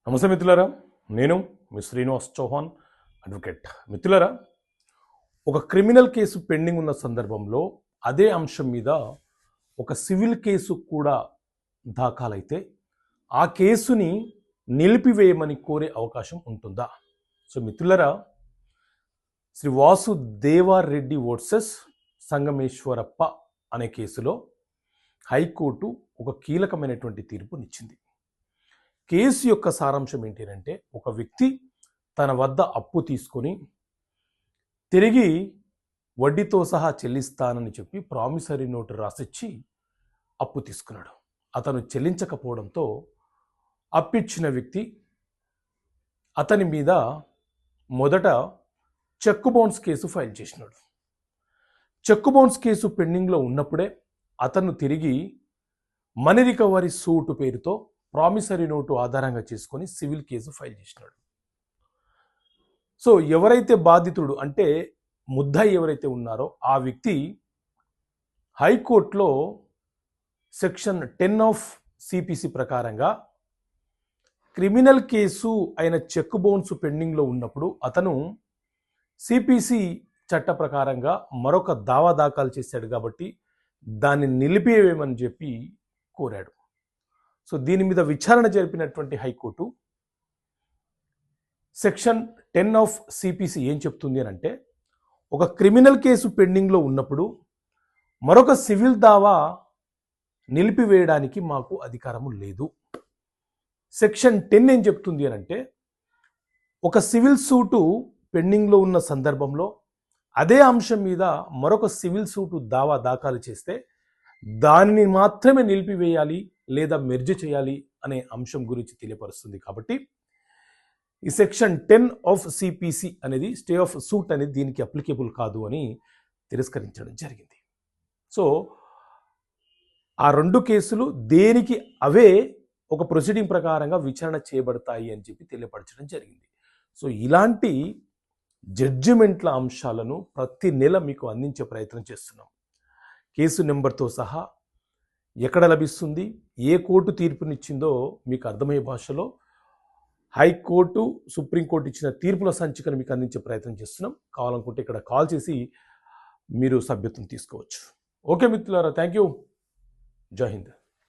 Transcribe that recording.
నమస్తే మిత్రులారా, నేను మీ శ్రీనివాస్ చౌహాన్ అడ్వకేట్. మిత్రులారా, ఒక క్రిమినల్ కేసు పెండింగ్ ఉన్న సందర్భంలో అదే అంశం మీద ఒక సివిల్ కేసు కూడా దాఖలైతే ఆ కేసుని నిలిపివేయమని కోరే అవకాశం ఉంటుందా? సో మిత్రులారా, శ్రీ వాసుదేవారెడ్డి వర్సెస్ సంగమేశ్వరప్ప అనే కేసులో హైకోర్టు ఒక కీలకమైనటువంటి తీర్పునిచ్చింది. కేసు యొక్క సారాంశం ఏంటి అంటే, ఒక వ్యక్తి తన వద్ద అప్పు తీసుకొని తిరిగి వడ్డీతో సహా చెల్లిస్తానని చెప్పి ప్రామిసరీ నోటు రాసిచ్చి అప్పు తీసుకున్నాడు. అతను చెల్లించకపోవడంతో అప్పిచ్చిన వ్యక్తి అతని మీద మొదట చెక్ బౌన్స్ కేసు ఫైల్ చేసినాడు. చెక్ బౌన్స్ కేసు పెండింగ్లో ఉన్నప్పుడే అతను తిరిగి మనీ రికవరీ సూట్ పేరుతో ప్రామిసరీ నోటు ఆధారంగా చేసుకొని సివిల్ కేసు ఫైల్ చేసినాడు. సో ఎవరైతే బాధితుడు అంటే ముద్దాయి ఎవరైతే ఉన్నారో ఆ వ్యక్తి హైకోర్టులో సెక్షన్ 10 ఆఫ్ సిపిసి ప్రకారంగా క్రిమినల్ కేసు అయిన చెక్ బౌన్స్ పెండింగ్లో ఉన్నప్పుడు అతను సిపిసి చట్ట ప్రకారంగా మరొక దావా దాఖలు చేశాడు కాబట్టి దాన్ని నిలిపివేయమని చెప్పి కోరాడు. సో దీని మీద విచారణ జరిపినటువంటి హైకోర్టు సెక్షన్ 10 ఆఫ్ సిపిసి ఏం చెప్తుంది అని అంటే, ఒక క్రిమినల్ కేసు పెండింగ్లో ఉన్నప్పుడు మరొక సివిల్ దావా నిలిపివేయడానికి మాకు అధికారము లేదు. సెక్షన్ 10 ఏం చెప్తుంది అని అంటే, ఒక సివిల్ సూటు పెండింగ్లో ఉన్న సందర్భంలో అదే అంశం మీద మరొక సివిల్ సూటు దావా దాఖలు చేస్తే దానిని మాత్రమే నిలిపివేయాలి లేదా మెర్జ్ చేయాలి అనే అంశం గురించి తెలియపరుస్తుంది. కాబట్టి ఈ సెక్షన్ 10 ఆఫ్ సిపిసి అనేది స్టే ఆఫ్ సూట్ అనేది దీనికి అప్లికేబుల్ కాదు అని తిరస్కరించడం జరిగింది. సో ఆ రెండు కేసులు దేనికి అవే ఒక ప్రొసీడింగ్ ప్రకారంగా విచారణ చేయబడతాయి అని చెప్పి తెలియపరచడం జరిగింది. సో ఇలాంటి జడ్జిమెంట్ల అంశాలను ప్రతి నెల మీకు అందించే ప్రయత్నం చేస్తున్నాం. కేసు నెంబర్తో సహా ఎక్కడ లభిస్తుంది, ఏ కోర్టు తీర్పునిచ్చిందో మీకు అర్థమయ్యే భాషలో హైకోర్టు, సుప్రీంకోర్టు ఇచ్చిన తీర్పుల సంచికను మీకు అందించే ప్రయత్నం చేస్తున్నాం. కావాలనుకుంటే ఇక్కడ కాల్ చేసి మీరు సభ్యత్వం తీసుకోవచ్చు. ఓకే మిత్రులారా, థ్యాంక్ యూ. జై హింద్.